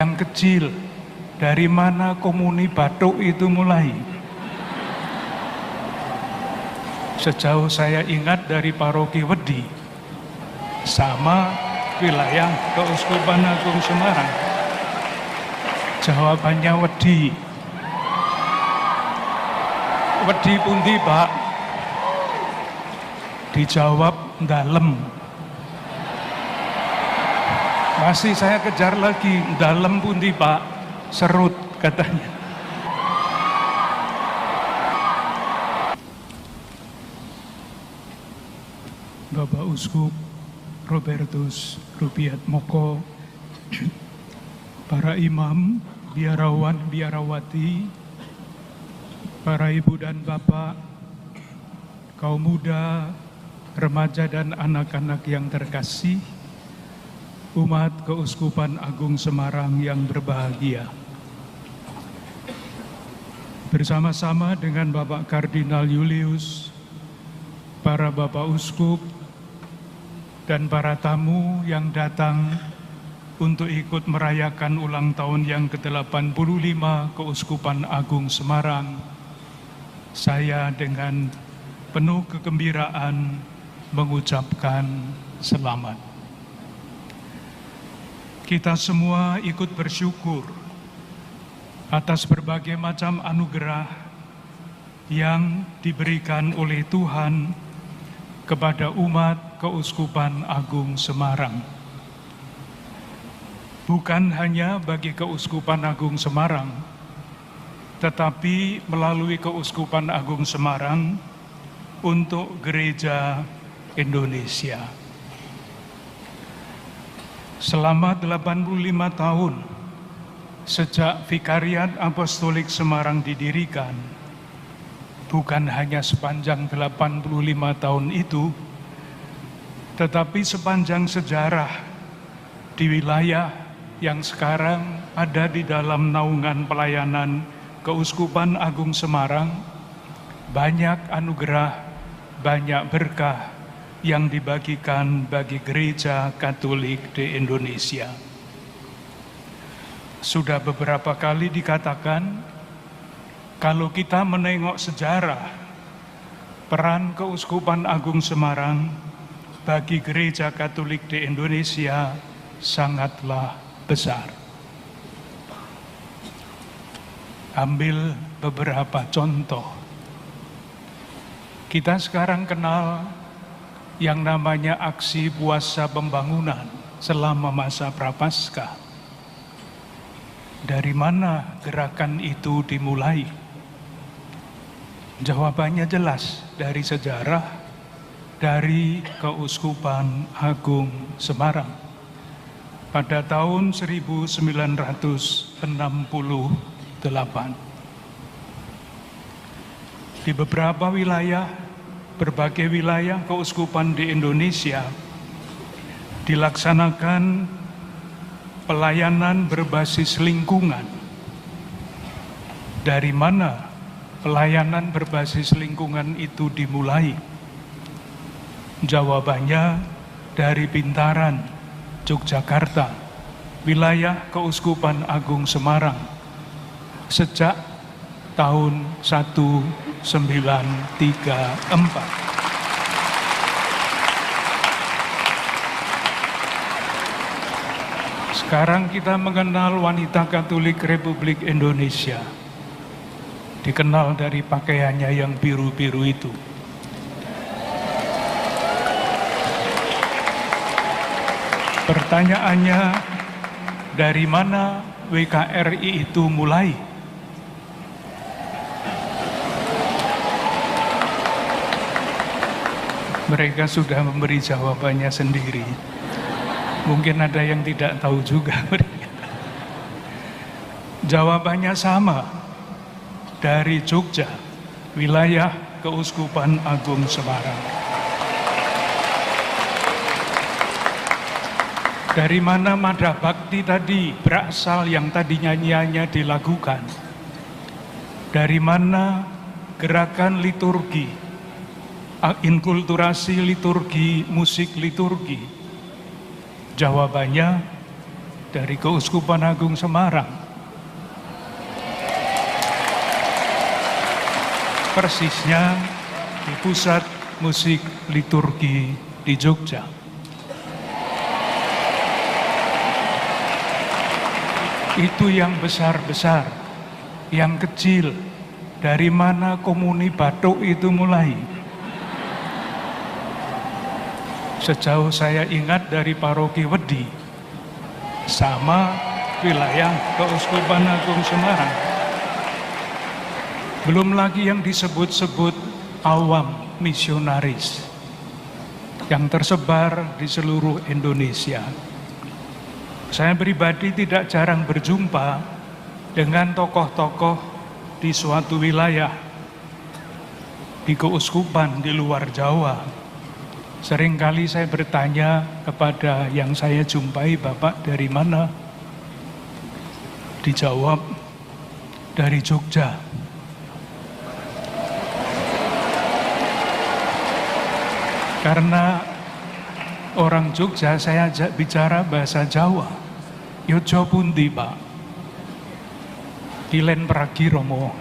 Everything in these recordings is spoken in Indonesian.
yang kecil, dari mana komuni Batuk itu mulai? Sejauh saya ingat dari paroki Wedi, sama wilayah Keuskupan Agung Semarang. Jawabannya Wedi. Wedi pundi, Pak? Dijawab dalem. Masih saya kejar lagi, dalem pundi, Pak? Serut katanya. Bapak Uskup Robertus Rupiat Moko, para imam, biarawan, biarawati, para ibu dan bapak, kaum muda, remaja dan anak-anak yang terkasih, umat Keuskupan Agung Semarang yang berbahagia. Bersama-sama dengan Bapak Kardinal Julius, para Bapak Uskup, dan para tamu yang datang untuk ikut merayakan ulang tahun yang ke-85 Keuskupan Agung Semarang, saya dengan penuh kegembiraan mengucapkan selamat. Kita semua ikut bersyukur atas berbagai macam anugerah yang diberikan oleh Tuhan kepada umat Keuskupan Agung Semarang. Bukan hanya bagi Keuskupan Agung Semarang, tetapi melalui Keuskupan Agung Semarang untuk Gereja Indonesia. Selama 85 tahun sejak Vikariat Apostolik Semarang didirikan, bukan hanya sepanjang 85 tahun itu, tetapi sepanjang sejarah di wilayah yang sekarang ada di dalam naungan pelayanan Keuskupan Agung Semarang, banyak anugerah, banyak berkah yang dibagikan bagi Gereja Katolik di Indonesia. Sudah beberapa kali dikatakan, kalau kita menengok sejarah, peran Keuskupan Agung Semarang bagi Gereja Katolik di Indonesia sangatlah besar. Ambil beberapa contoh. Kita sekarang kenal yang namanya aksi puasa pembangunan selama masa Prapaskah. Dari mana gerakan itu dimulai? Jawabannya jelas, dari sejarah, dari Keuskupan Agung Semarang. Pada tahun 1968, di beberapa wilayah, berbagai wilayah keuskupan di Indonesia, dilaksanakan pelayanan berbasis lingkungan. Dari mana pelayanan berbasis lingkungan itu dimulai? Jawabannya dari Bintaran, Yogyakarta, wilayah Keuskupan Agung Semarang, sejak tahun 1934. Sekarang kita mengenal wanita Katolik Republik Indonesia, dikenal dari pakaiannya yang biru-biru itu. Pertanyaannya, dari mana WKRI itu mulai? Mereka sudah memberi jawabannya sendiri. Mungkin ada yang tidak tahu juga. Jawabannya sama, dari Jogja, wilayah Keuskupan Agung Semarang. Dari mana Mada Bakti tadi berasal yang tadi nyanyiannya dilakukan? Dari mana gerakan liturgi, inkulturasi liturgi, musik liturgi? Jawabannya dari Keuskupan Agung Semarang. Persisnya di Pusat Musik Liturgi di Jogja. Itu yang besar-besar, yang kecil, dari mana komuni Batuk itu mulai? Sejauh saya ingat dari Paroki Wedi, sama wilayah Keuskupan Agung Semarang. Belum lagi yang disebut-sebut awam misionaris yang tersebar di seluruh Indonesia. Saya pribadi tidak jarang berjumpa dengan tokoh-tokoh di suatu wilayah, di keuskupan di luar Jawa. Seringkali saya bertanya kepada yang saya jumpai, "Bapak dari mana?" Dijawab, "Dari Jogja." Karena orang Jogja, saya ajak bicara bahasa Jawa. "Yojo pundi, Pak?" "Kilen Pragi Romo."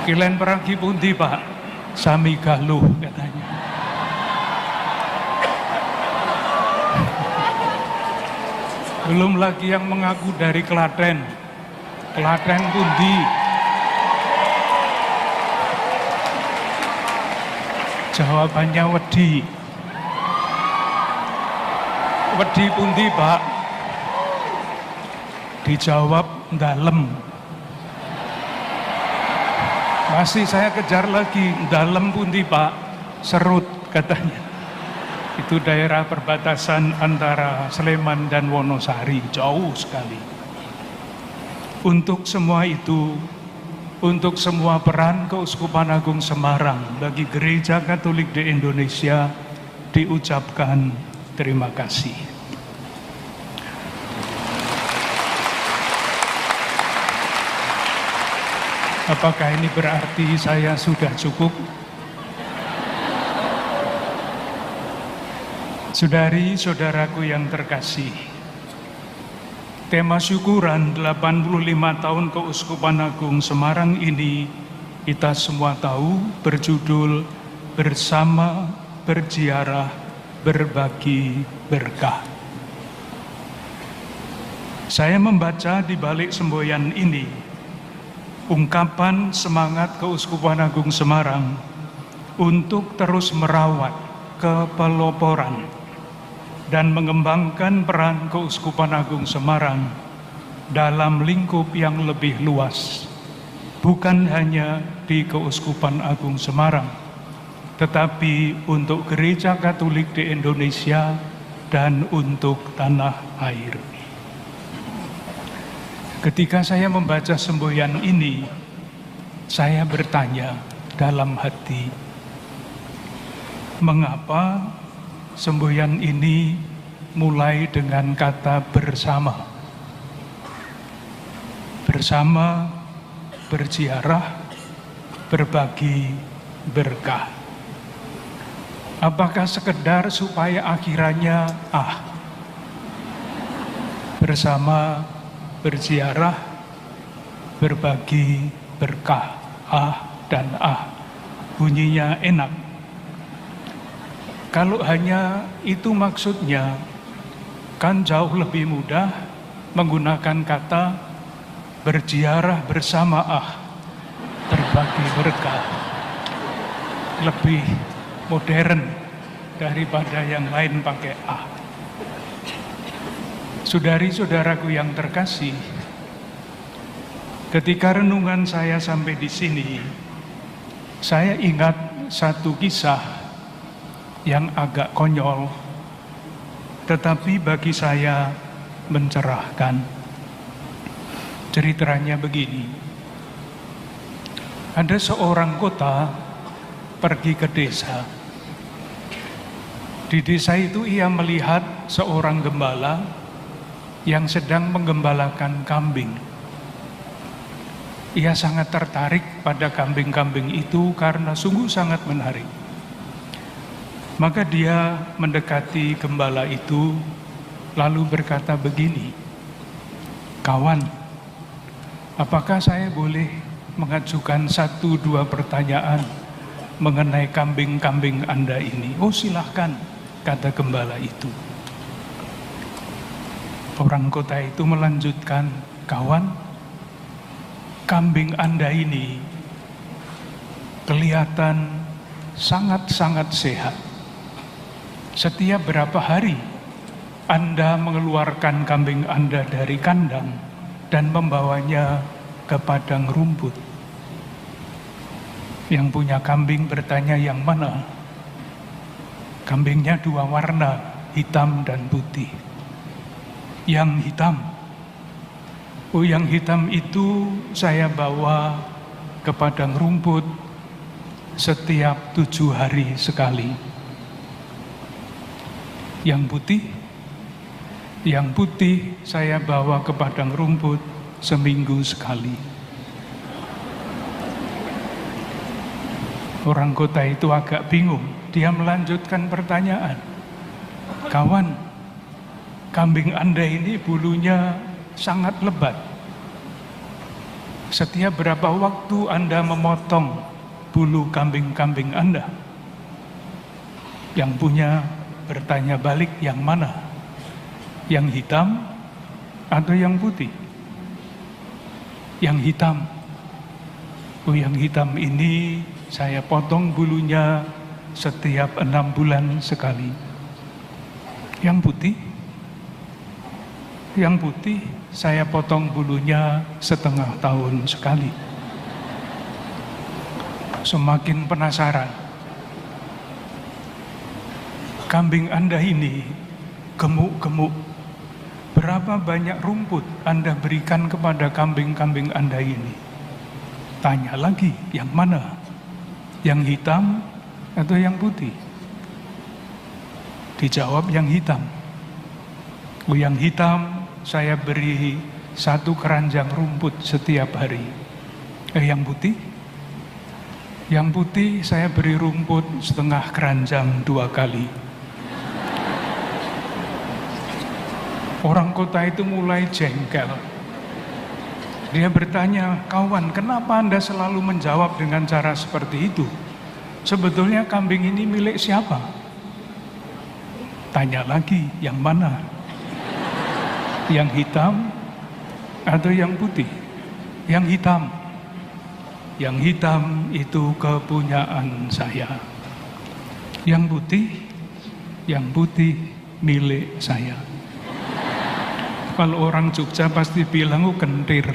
"Kilen Pragi pundi, Pak?" "Sami Galuh," katanya. Belum lagi yang mengaku dari Klaten. "Klaten pundi?" Jawabannya Wedi. "Wedi pundi, Pak?" Dijawab Dalem. Masih saya kejar lagi, "Dalem pundi, Pak?" "Serut," katanya. Itu daerah perbatasan antara Sleman dan Wonosari, jauh sekali. Untuk semua itu, untuk semua peran Keuskupan Agung Semarang bagi Gereja Katolik di Indonesia, diucapkan terima kasih. Apakah ini berarti saya sudah cukup? Saudari, saudaraku yang terkasih, tema syukuran 85 tahun Keuskupan Agung Semarang ini kita semua tahu berjudul Bersama Berziarah Berbagi Berkah. Saya membaca di balik semboyan ini ungkapan semangat Keuskupan Agung Semarang untuk terus merawat kepeloporan dan mengembangkan peran Keuskupan Agung Semarang dalam lingkup yang lebih luas, bukan hanya di Keuskupan Agung Semarang, tetapi untuk Gereja Katolik di Indonesia dan untuk tanah air. Ketika saya membaca semboyan ini, saya bertanya dalam hati, mengapa semboyan ini mulai dengan kata bersama? Bersama, berziarah, berbagi berkah. Apakah sekedar supaya akhirannya bersama, berziarah, berbagi berkah, dan bunyinya enak. Kalau hanya itu maksudnya, kan jauh lebih mudah menggunakan kata berziarah bersama berbagi berkah. Lebih modern daripada yang lain pakai Saudari-saudaraku yang terkasih, ketika renungan saya sampai di sini, saya ingat satu kisah yang agak konyol, tetapi bagi saya mencerahkan. Ceritanya begini. Ada seorang kota pergi ke desa. Di desa itu ia melihat seorang gembala yang sedang menggembalakan kambing. Ia sangat tertarik pada kambing-kambing itu karena sungguh sangat menarik. Maka dia mendekati gembala itu, lalu berkata begini, "Kawan, apakah saya boleh mengajukan 1-2 pertanyaan mengenai kambing-kambing Anda ini?" "Oh, silahkan," kata gembala itu. Orang kota itu melanjutkan, "Kawan, kambing Anda ini kelihatan sangat-sangat sehat. Setiap berapa hari Anda mengeluarkan kambing Anda dari kandang dan membawanya ke padang rumput?" Yang punya kambing bertanya, "Yang mana?" "Kambingnya 2 warna, hitam dan putih." "Yang hitam?" "Oh, yang hitam itu saya bawa ke padang rumput setiap 7 hari sekali." "Yang putih?" "Yang putih saya bawa ke padang rumput seminggu sekali." Orang kota itu agak bingung. Dia melanjutkan pertanyaan, "Kawan, kambing Anda ini bulunya sangat lebat. Setiap berapa waktu Anda memotong bulu kambing-kambing Anda?" Yang punya bertanya balik, "Yang mana? Yang hitam atau yang putih?" "Yang hitam." "Oh, yang hitam ini saya potong bulunya setiap 6 bulan sekali." "Yang putih?" "Yang putih saya potong bulunya setengah tahun sekali." Semakin penasaran. "Kambing Anda ini gemuk-gemuk. Berapa banyak rumput Anda berikan kepada kambing-kambing Anda ini?" Tanya lagi, "Yang mana? Yang hitam atau yang putih?" Dijawab, "Yang hitam." "Oh, yang hitam saya beri 1 keranjang rumput setiap hari." Yang putih?" "Yang putih saya beri rumput setengah keranjang 2 kali." Orang kota itu mulai jengkel. Dia bertanya, "Kawan, kenapa Anda selalu menjawab dengan cara seperti itu? Sebetulnya kambing ini milik siapa?" Tanya lagi, "Yang mana? Yang hitam atau yang putih?" "Yang hitam." "Yang hitam itu kepunyaan saya." "Yang putih?" "Yang putih milik saya." Kalau orang Jogja pasti bilang, "Oh, kentir."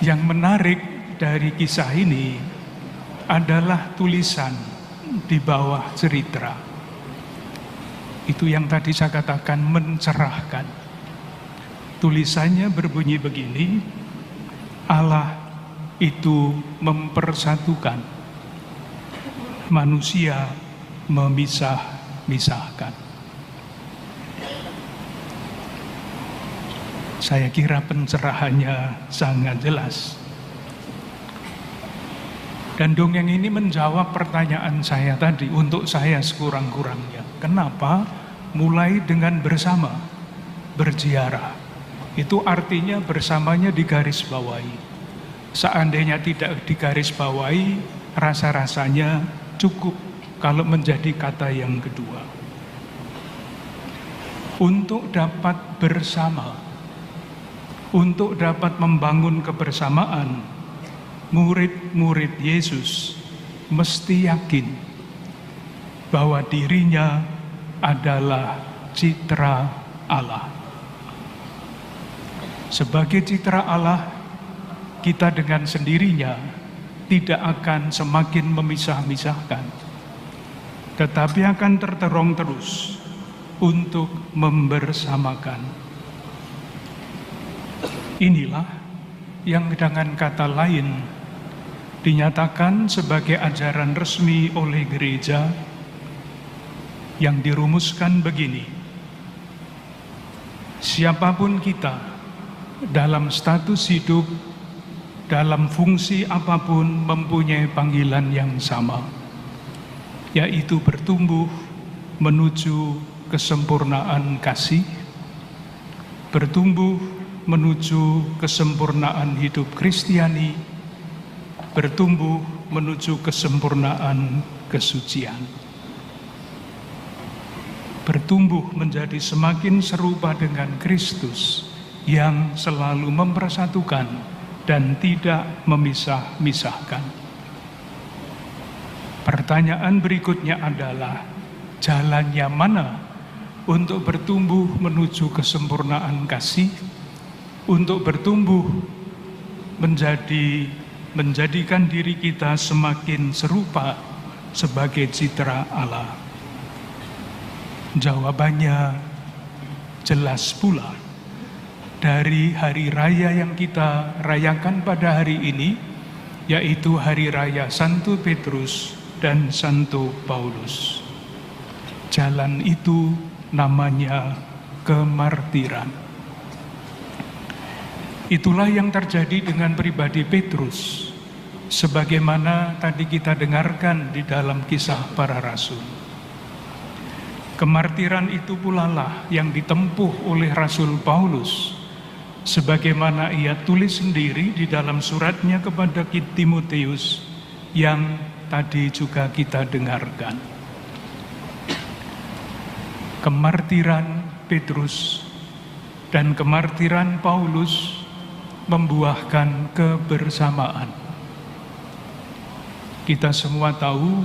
Yang menarik dari kisah ini adalah tulisan di bawah cerita. Itu yang tadi saya katakan mencerahkan. Tulisannya berbunyi begini, "Allah itu mempersatukan, manusia memisah-misahkan." Saya kira pencerahannya sangat jelas. Dan dongeng ini menjawab pertanyaan saya tadi, untuk saya sekurang-kurangnya. Kenapa mulai dengan bersama, berziarah? Itu artinya bersamanya digarisbawahi. Seandainya tidak digarisbawahi, rasa-rasanya cukup kalau menjadi kata yang kedua. Untuk dapat bersama, untuk dapat membangun kebersamaan, murid-murid Yesus mesti yakin bahwa dirinya adalah citra Allah. Sebagai citra Allah, kita dengan sendirinya tidak akan semakin memisah-misahkan, tetapi akan terterong terus untuk membersamakan. Inilah yang dengan kata lain dinyatakan sebagai ajaran resmi oleh gereja, yang dirumuskan begini: siapapun kita dalam status hidup, dalam fungsi apapun mempunyai panggilan yang sama, yaitu bertumbuh menuju kesempurnaan kasih, bertumbuh menuju kesempurnaan hidup Kristiani, bertumbuh menuju kesempurnaan kesucian. Bertumbuh menjadi semakin serupa dengan Kristus yang selalu mempersatukan dan tidak memisah-misahkan. Pertanyaan berikutnya adalah, jalannya mana untuk bertumbuh menuju kesempurnaan kasih, untuk bertumbuh menjadikan diri kita semakin serupa sebagai citra Allah? Jawabannya jelas pula dari hari raya yang kita rayakan pada hari ini, yaitu hari raya Santo Petrus dan Santo Paulus. Jalan itu namanya kemartiran. Itulah yang terjadi dengan pribadi Petrus, sebagaimana tadi kita dengarkan di dalam Kisah Para Rasul. Kemartiran itu pula lah yang ditempuh oleh Rasul Paulus, sebagaimana ia tulis sendiri di dalam suratnya kepada Timotius yang tadi juga kita dengarkan. Kemartiran Petrus dan kemartiran Paulus membuahkan kebersamaan. Kita semua tahu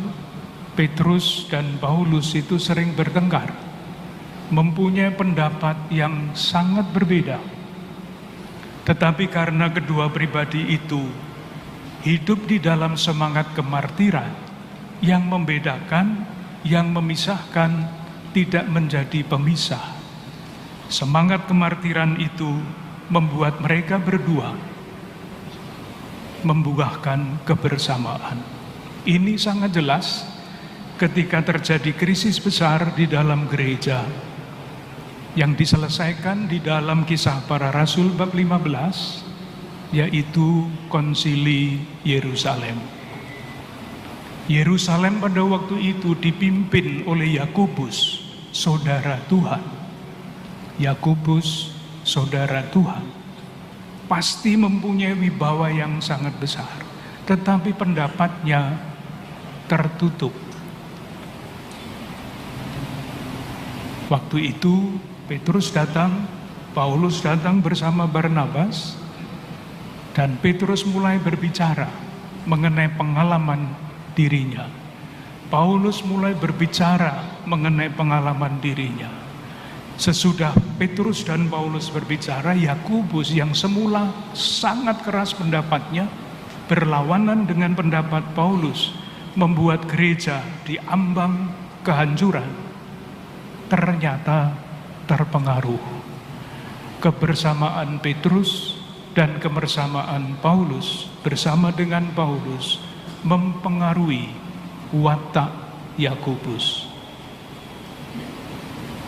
Petrus dan Paulus itu sering bertengkar, mempunyai pendapat yang sangat berbeda. Tetapi karena kedua pribadi itu hidup di dalam semangat kemartiran, yang membedakan, yang memisahkan tidak menjadi pemisah. Semangat kemartiran itu membuat mereka berdua membuahkan kebersamaan. Ini sangat jelas ketika terjadi krisis besar di dalam gereja yang diselesaikan di dalam Kisah Para Rasul bab 15, yaitu Konsili Yerusalem. Yerusalem pada waktu itu dipimpin oleh Yakobus, saudara Tuhan. Yakobus, saudara Tuhan, pasti mempunyai wibawa yang sangat besar, tetapi pendapatnya tertutup. Waktu itu Petrus datang, Paulus datang bersama Barnabas, dan Petrus mulai berbicara mengenai pengalaman dirinya. Paulus mulai berbicara mengenai pengalaman dirinya. Sesudah Petrus dan Paulus berbicara, Yakobus yang semula sangat keras pendapatnya, berlawanan dengan pendapat Paulus, membuat gereja di ambang kehancuran, ternyata terpengaruh. Kebersamaan Petrus dan kebersamaan Paulus bersama dengan Paulus mempengaruhi watak Yakobus.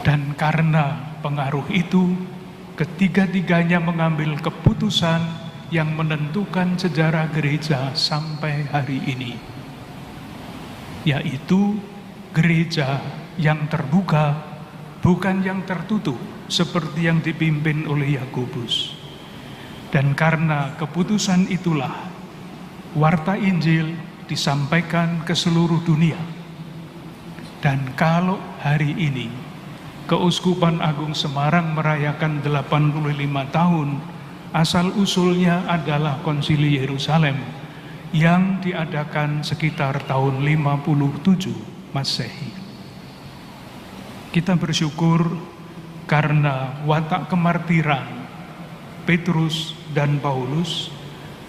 Dan karena pengaruh itu, ketiga-tiganya mengambil keputusan yang menentukan sejarah gereja sampai hari ini, yaitu gereja yang terbuka, bukan yang tertutup seperti yang dipimpin oleh Yakobus. Dan karena keputusan itulah warta Injil disampaikan ke seluruh dunia. Dan kalau hari ini Keuskupan Agung Semarang merayakan 85 tahun, asal-usulnya adalah Konsili Yerusalem yang diadakan sekitar tahun 57 Masehi. Kita bersyukur karena watak kemartiran Petrus dan Paulus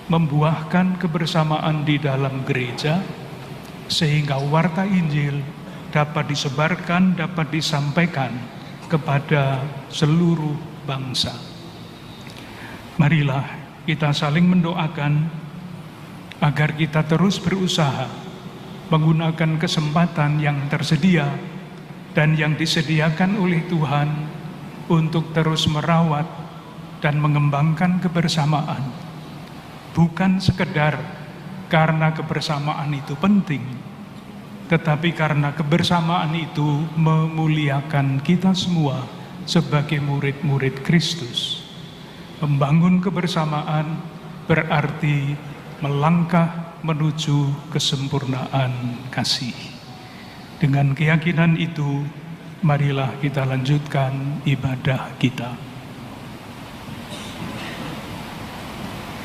membuahkan kebersamaan di dalam gereja, sehingga warta Injil dapat disebarkan, dapat disampaikan kepada seluruh bangsa. Marilah kita saling mendoakan agar kita terus berusaha menggunakan kesempatan yang tersedia dan yang disediakan oleh Tuhan untuk terus merawat, dan mengembangkan kebersamaan. Bukan sekedar karena kebersamaan itu penting, tetapi karena kebersamaan itu memuliakan kita semua sebagai murid-murid Kristus. Membangun kebersamaan berarti melangkah menuju kesempurnaan kasih. Dengan keyakinan itu, marilah kita lanjutkan ibadah kita.